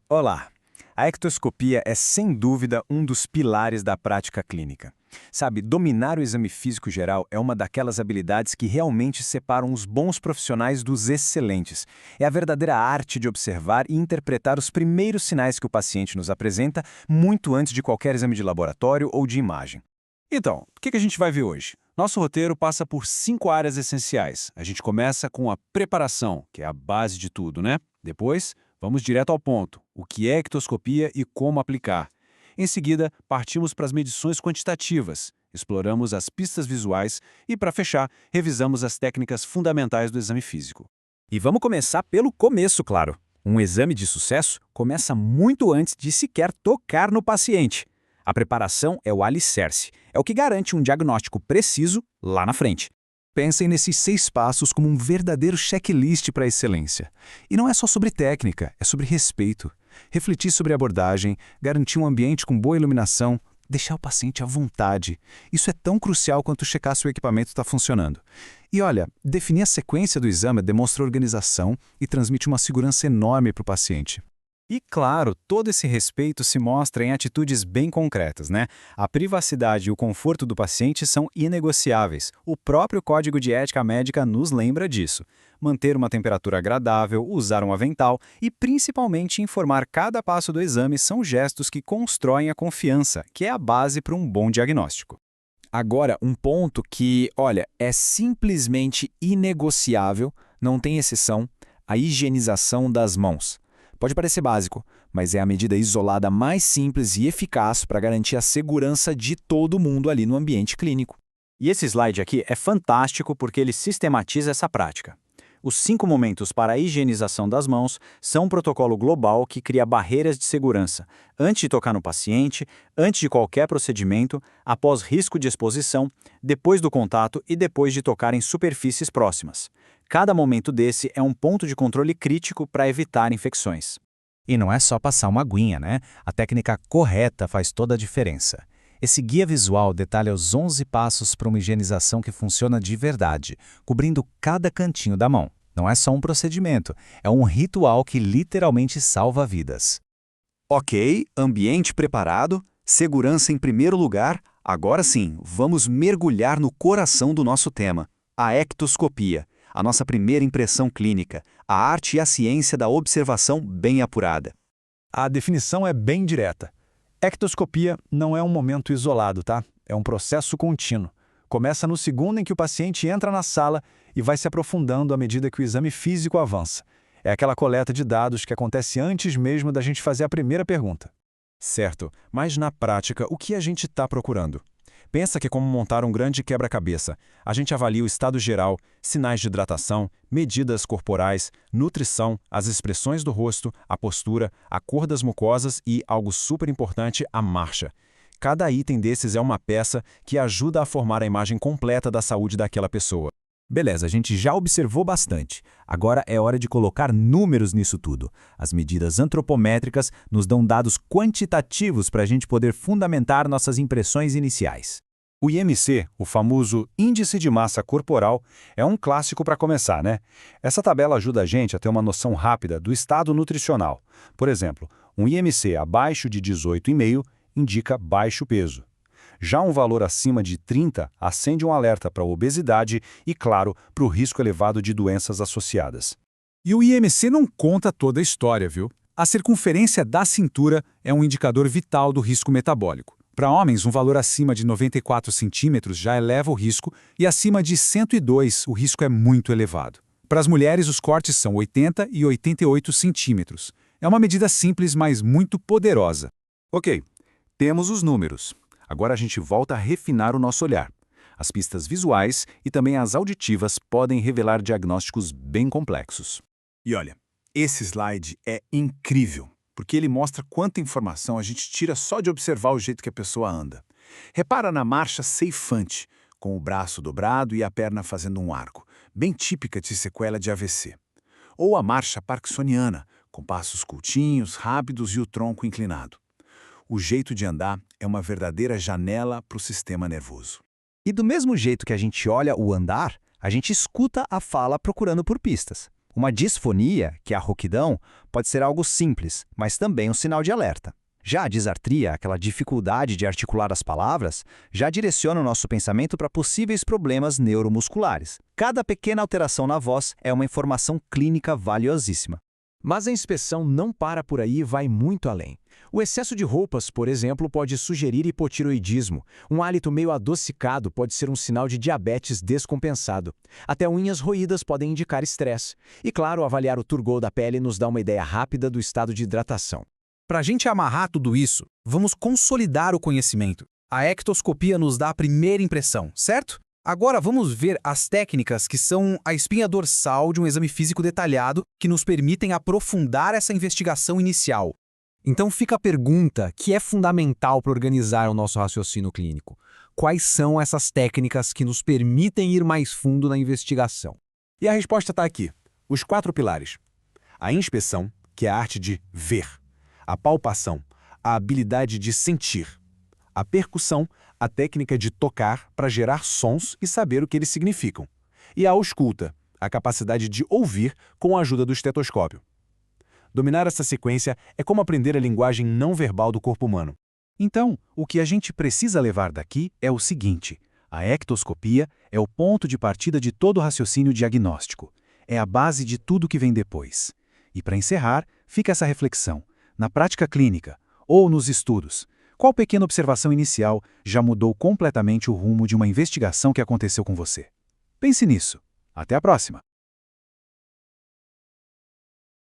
Olá! A ectoscopia é, sem dúvida, um dos pilares da prática clínica. Sabe, dominar o exame físico geral é uma daquelas habilidades que realmente separam os bons profissionais dos excelentes. É a verdadeira arte de observar e interpretar os primeiros sinais que o paciente nos apresenta, muito antes de qualquer exame de laboratório ou de imagem. Então, o que a gente vai ver hoje? Nosso roteiro passa por 5 áreas essenciais. A gente começa com a preparação, que é a base de tudo, né? Depois, vamos direto ao ponto, o que é ectoscopia e como aplicar. Em seguida, partimos para as medições quantitativas, exploramos as pistas visuais e, para fechar, revisamos as técnicas fundamentais do exame físico. E vamos começar pelo começo, claro. Um exame de sucesso começa muito antes de sequer tocar no paciente. A preparação é o alicerce, é o que garante um diagnóstico preciso lá na frente. Pensem nesses 6 passos como um verdadeiro checklist para a excelência. E não é só sobre técnica, é sobre respeito. Refletir sobre a abordagem, garantir um ambiente com boa iluminação, deixar o paciente à vontade. Isso é tão crucial quanto checar se o equipamento está funcionando. E olha, definir a sequência do exame demonstra organização e transmite uma segurança enorme para o paciente. E claro, todo esse respeito se mostra em atitudes bem concretas, né? A privacidade e o conforto do paciente são inegociáveis. O próprio Código de Ética Médica nos lembra disso. Manter uma temperatura agradável, usar um avental e, principalmente, informar cada passo do exame são gestos que constroem a confiança, que é a base para um bom diagnóstico. Agora, um ponto que, olha, é simplesmente inegociável, não tem exceção, a higienização das mãos. Pode parecer básico, mas é a medida isolada mais simples e eficaz para garantir a segurança de todo mundo ali no ambiente clínico. E esse slide aqui é fantástico porque ele sistematiza essa prática. Os 5 momentos para a higienização das mãos são um protocolo global que cria barreiras de segurança antes de tocar no paciente, antes de qualquer procedimento, após risco de exposição, depois do contato e depois de tocar em superfícies próximas. Cada momento desse é um ponto de controle crítico para evitar infecções. E não é só passar uma aguinha, né? A técnica correta faz toda a diferença. Esse guia visual detalha os 11 passos para uma higienização que funciona de verdade, cobrindo cada cantinho da mão. Não é só um procedimento, é um ritual que literalmente salva vidas. Ok, ambiente preparado, segurança em primeiro lugar. Agora sim, vamos mergulhar no coração do nosso tema, a ectoscopia. A nossa primeira impressão clínica, a arte e a ciência da observação bem apurada. A definição é bem direta. Ectoscopia não é um momento isolado, tá? É um processo contínuo. Começa no segundo em que o paciente entra na sala e vai se aprofundando à medida que o exame físico avança. É aquela coleta de dados que acontece antes mesmo da gente fazer a primeira pergunta. Certo, mas na prática, o que a gente está procurando? Pensa que é como montar um grande quebra-cabeça. A gente avalia o estado geral, sinais de hidratação, medidas corporais, nutrição, as expressões do rosto, a postura, a cor das mucosas e, algo super importante, a marcha. Cada item desses é uma peça que ajuda a formar a imagem completa da saúde daquela pessoa. Beleza, a gente já observou bastante. Agora é hora de colocar números nisso tudo. As medidas antropométricas nos dão dados quantitativos para a gente poder fundamentar nossas impressões iniciais. O IMC, o famoso Índice de Massa Corporal, é um clássico para começar, né? Essa tabela ajuda a gente a ter uma noção rápida do estado nutricional. Por exemplo, um IMC abaixo de 18,5 indica baixo peso. Já um valor acima de 30 acende um alerta para a obesidade e, claro, para o risco elevado de doenças associadas. E o IMC não conta toda a história, viu? A circunferência da cintura é um indicador vital do risco metabólico. Para homens, um valor acima de 94 centímetros já eleva o risco e acima de 102 o risco é muito elevado. Para as mulheres, os cortes são 80 e 88 centímetros. É uma medida simples, mas muito poderosa. Ok, temos os números. Agora a gente volta a refinar o nosso olhar. As pistas visuais e também as auditivas podem revelar diagnósticos bem complexos. E olha, esse slide é incrível, porque ele mostra quanta informação a gente tira só de observar o jeito que a pessoa anda. Repara na marcha ceifante, com o braço dobrado e a perna fazendo um arco, bem típica de sequela de AVC. Ou a marcha parkinsoniana, com passos curtinhos, rápidos e o tronco inclinado. O jeito de andar é uma verdadeira janela para o sistema nervoso. E do mesmo jeito que a gente olha o andar, a gente escuta a fala procurando por pistas. Uma disfonia, que é a rouquidão, pode ser algo simples, mas também um sinal de alerta. Já a disartria, aquela dificuldade de articular as palavras, já direciona o nosso pensamento para possíveis problemas neuromusculares. Cada pequena alteração na voz é uma informação clínica valiosíssima. Mas a inspeção não para por aí e vai muito além. O excesso de roupas, por exemplo, pode sugerir hipotiroidismo. Um hálito meio adocicado pode ser um sinal de diabetes descompensado. Até unhas roídas podem indicar estresse. E claro, avaliar o turgor da pele nos dá uma ideia rápida do estado de hidratação. Para a gente amarrar tudo isso, vamos consolidar o conhecimento. A ectoscopia nos dá a primeira impressão, certo? Agora vamos ver as técnicas que são a espinha dorsal de um exame físico detalhado que nos permitem aprofundar essa investigação inicial. Então fica a pergunta que é fundamental para organizar o nosso raciocínio clínico. Quais são essas técnicas que nos permitem ir mais fundo na investigação? E a resposta está aqui. Os 4 pilares. A inspeção, que é a arte de ver. A palpação, a habilidade de sentir. A percussão, a técnica de tocar para gerar sons e saber o que eles significam. E a ausculta, a capacidade de ouvir com a ajuda do estetoscópio. Dominar essa sequência é como aprender a linguagem não verbal do corpo humano. Então, o que a gente precisa levar daqui é o seguinte: a ectoscopia é o ponto de partida de todo raciocínio diagnóstico. É a base de tudo que vem depois. E para encerrar, fica essa reflexão. Na prática clínica, ou nos estudos, qual pequena observação inicial já mudou completamente o rumo de uma investigação que aconteceu com você? Pense nisso. Até a próxima!